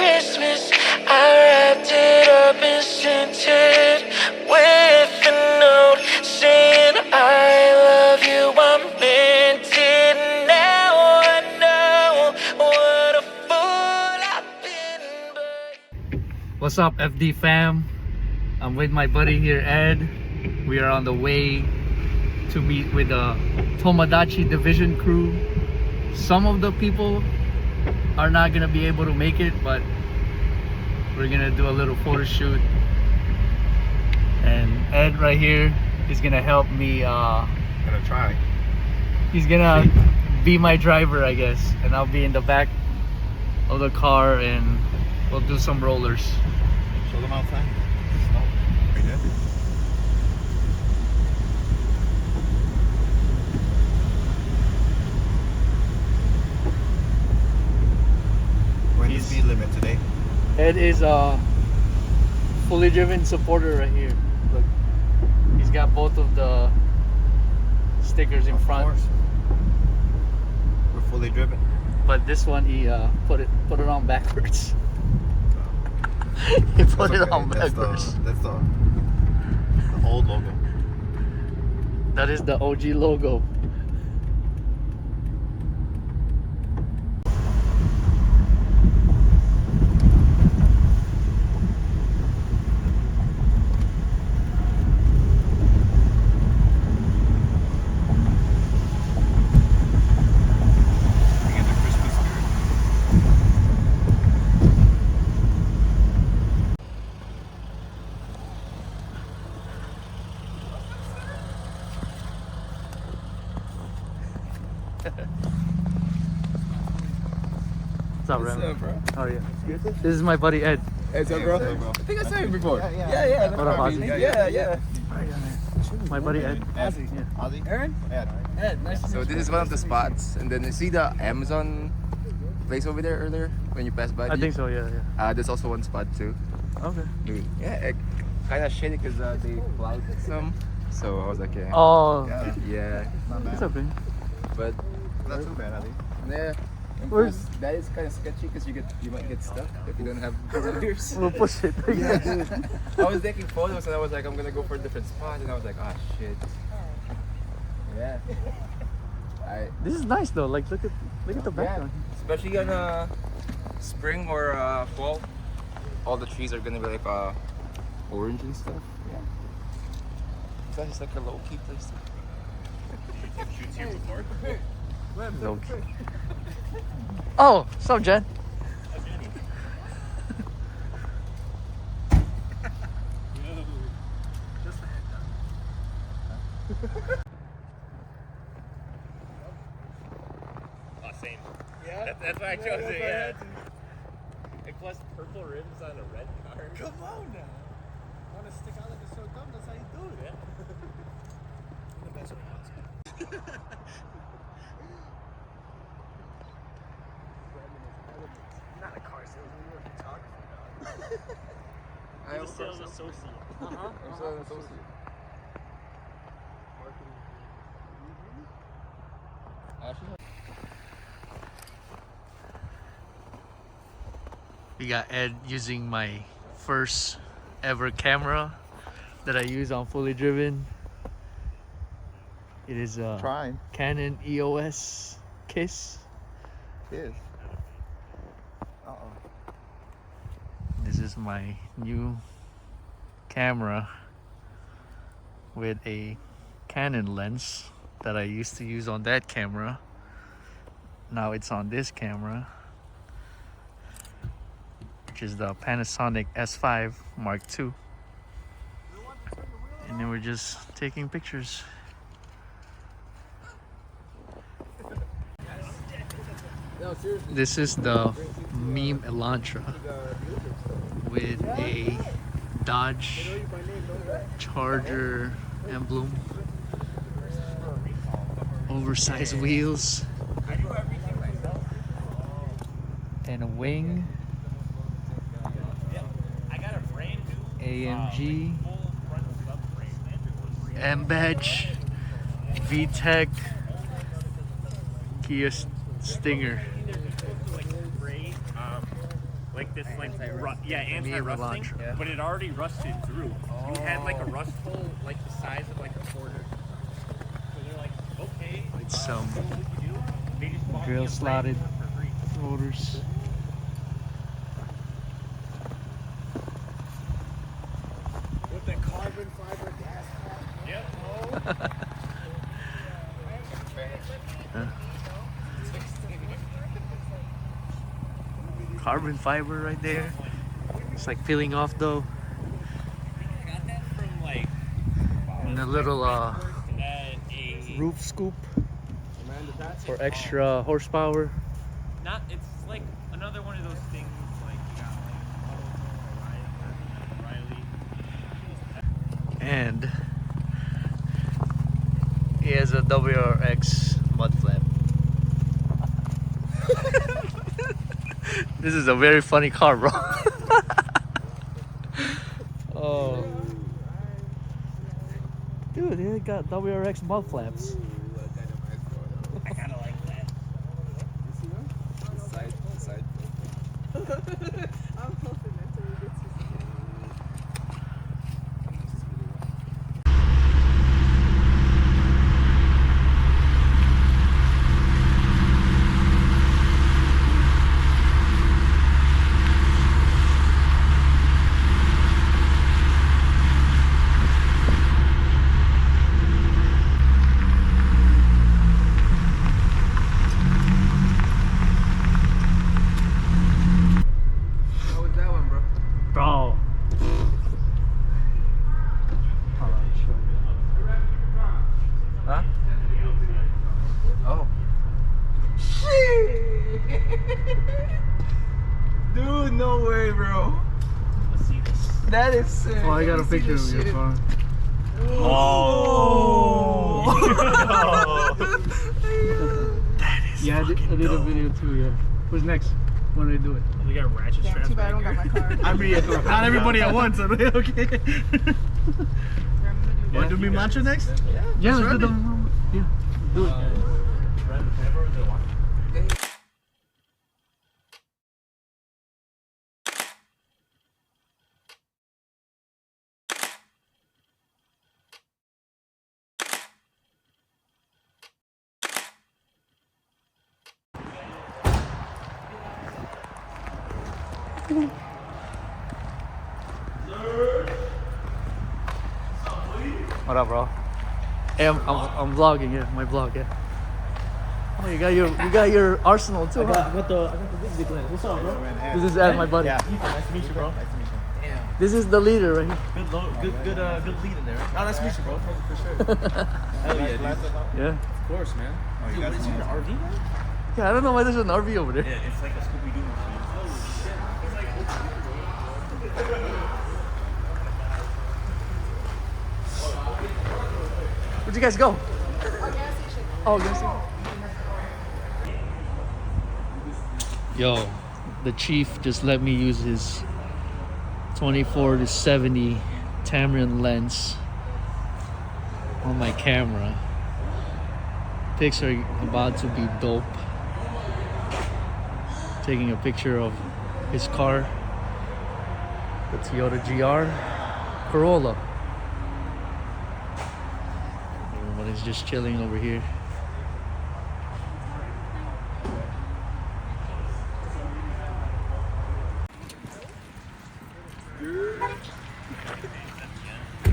Christmas, I wrapped it up and sent it with a note saying I love you, I meant it. Now I know what a fool I've been, but... What's up, FD fam? I'm with my buddy here, Ed. We are on the way to meet with the Tomodachi Division crew. Some of the people are not gonna be able to make it, but we're gonna do a little photo shoot. And Ed right here is gonna help me. Gonna try. He's gonna be my driver, I guess, and I'll be in the back of the car and we'll do some rollers. Show them outside. Oh, pretty good. We're in the speed limit today. Ed is a FullyDrivn supporter right here. Look, he's got both of the stickers in front. Of course. We're fully driven. But this one he put it on backwards. He put it on backwards. That's the old logo. That is the OG logo. What's up, What's bro? up, bro? Oh yeah. This is my buddy Ed. Hey, what's up, bro? Hey, bro. I think I saw you before. Yeah. No What up, problem. Ozzy? Yeah. My buddy Ed. Ozzy. Yeah. Ozzy? Aaron? Ed. Ed, nice to meet So you. this is one of the spots, and then you see the Amazon place over there earlier when you pass by. I think so, yeah. There's also one spot too. Okay. Yeah, kind of shady because they plowed some. So I was like, yeah. Oh, Yeah, Not bad. it's okay. but Not too bad, Ozzy. yeah. And Where's- plus, that is kind of sketchy because you might get stuck if you don't have ears. We'll push it. I was taking photos and I was like, I'm gonna go for a different spot, and I was like, ah, shit. Yeah. This is nice though. Like look at the background. Especially on spring or fall, all the trees are gonna be like orange and stuff. Yeah. So it's like a low key place. Shoots here before. Low key. Oh, what's up, Jen? Same. Yeah? That's why I chose it, yeah. And plus, purple rims on a red car. Come on now. Want to stick out like a sore thumb? That's how you do it. Yeah. The best way possible. Not a car salesman, you're a photographer. I'm a sales associate. I'm still an associate. We got Ed using my first ever camera that I use on FullyDrivn. It is a Trying. Canon EOS case. Yes. This is my new camera with a Canon lens that I used to use on that camera. Now it's on this camera, which is the Panasonic S5 Mark II. And then we're just taking pictures. This is the meme Elantra with a Dodge Charger emblem, oversized wheels, and a wing, AMG, M badge, VTEC, Kia Stinger. Like this anti-rusting, Yeah. but it already rusted through. You had like a rust hole like the size of like a quarter. So they're like, okay, It's some what would you do? They just bought me drill a brand slotted new one for free. rotors. With the carbon fiber gas cap. Yep. Carbon fiber right there. It's like peeling off though. I got that from like And a little a roof scoop for extra horsepower. not. It's like another one of those things like you got like Riley. And he has a WRX mud flap. This is a very funny car, bro. Oh, dude, they got WRX mud flaps. I kind of like that. Side. I'm hoping until we get to How was that one, bro? Bro. Hold on, show Huh? Oh. Dude, no way, bro. Let's see this. That is sick. you. Oh, I got a Let me see picture this of your shit. phone. Oh. Yeah, I did a video too, yeah. Who's next? When do they do it? They got ratchet Yeah, straps. too bad I back don't got here. my car. I mean, not everybody at once, are they? Okay. Yeah. Do me mantra next? Yeah, let's do the. Yeah, do it. What up, bro? Hey, I'm vlogging, yeah, my vlog, yeah. Oh, you got your arsenal too, huh? I got the big lens. What's up, bro? This is my buddy. Nice to meet you, bro. Nice to meet you. This is the leader right here. Good lead in there. Oh, nice to meet you, bro. For sure. Hell yeah, dude. Yeah. Of course, man. Dude, what is your RV, man? Yeah, I don't know why there's an RV over there. Yeah, it's like a Scooby-Doo machine. Where'd you guys go? Oh, gas station. Yo, the chief just let me use his 24-70 Tamron lens on my camera. Pics are about to be dope. Taking a picture of his car, the Toyota GR Corolla. Everybody's just chilling over here.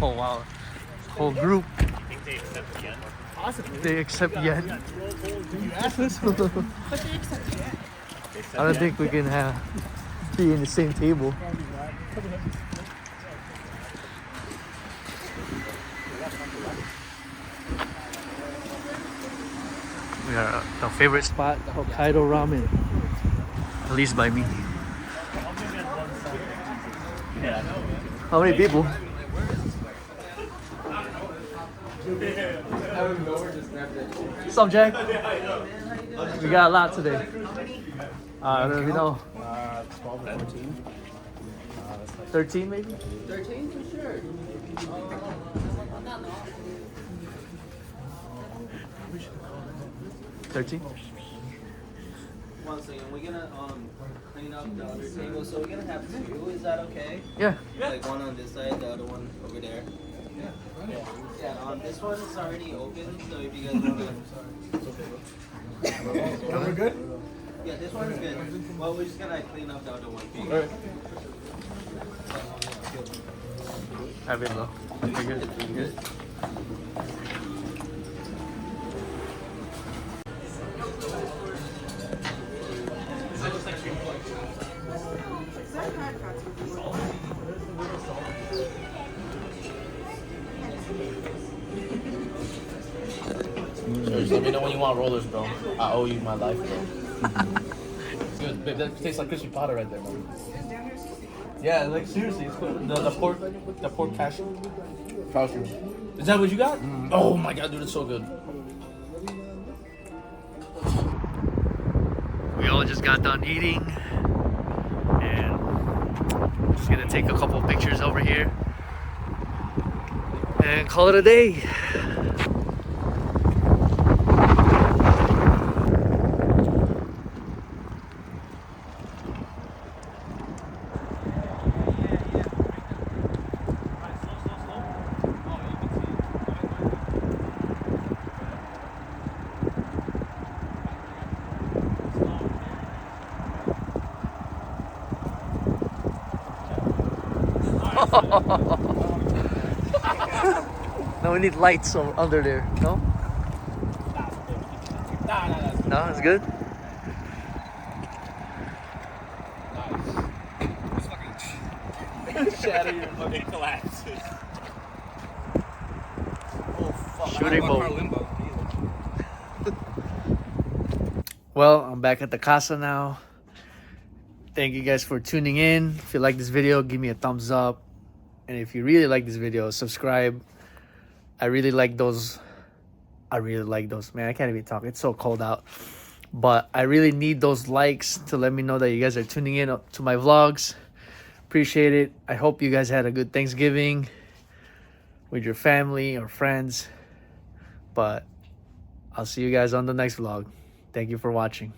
Oh wow, whole group. You think they accept the yen? They accept yen. You asked this? I don't think we can be in the same table. We are at the favorite spot, Hokkaido Ramen. At least by me. How many people? What's up, Jack? We got a lot today. I don't even know. 12 or 14. 13 maybe? 13 for sure. 13? One second, we're gonna clean up the other table. So we're gonna have two. Is that okay? Yeah. Like one on this side, the other one over there. Yeah. This one is already open. So if you guys wanna. We're good? Yeah, this one's good. Well, we're just gonna clean up the other one. Alright. Have it, bro. You're good. Good. Just let me know when you want rollers, bro. I owe you my life, bro. Good, babe. That tastes like crispy powder right there, man. Yeah, like seriously, it's good. The pork cash. Is that what you got? Oh my god, dude, it's so good. We all just got done eating, and I'm just gonna take a couple of pictures over here and call it a day. No, we need lights under there. No? No, it's good. Shatter your fucking collapses. Oh fuck. Shooting boat. Well, I'm back at the casa now. Thank you guys for tuning in. If you like this video, give me a thumbs up. And if you really like this video, subscribe. I really like those. Man, I can't even talk. It's so cold out. But I really need those likes to let me know that you guys are tuning in to my vlogs. Appreciate it. I hope you guys had a good Thanksgiving with your family or friends. But I'll see you guys on the next vlog. Thank you for watching.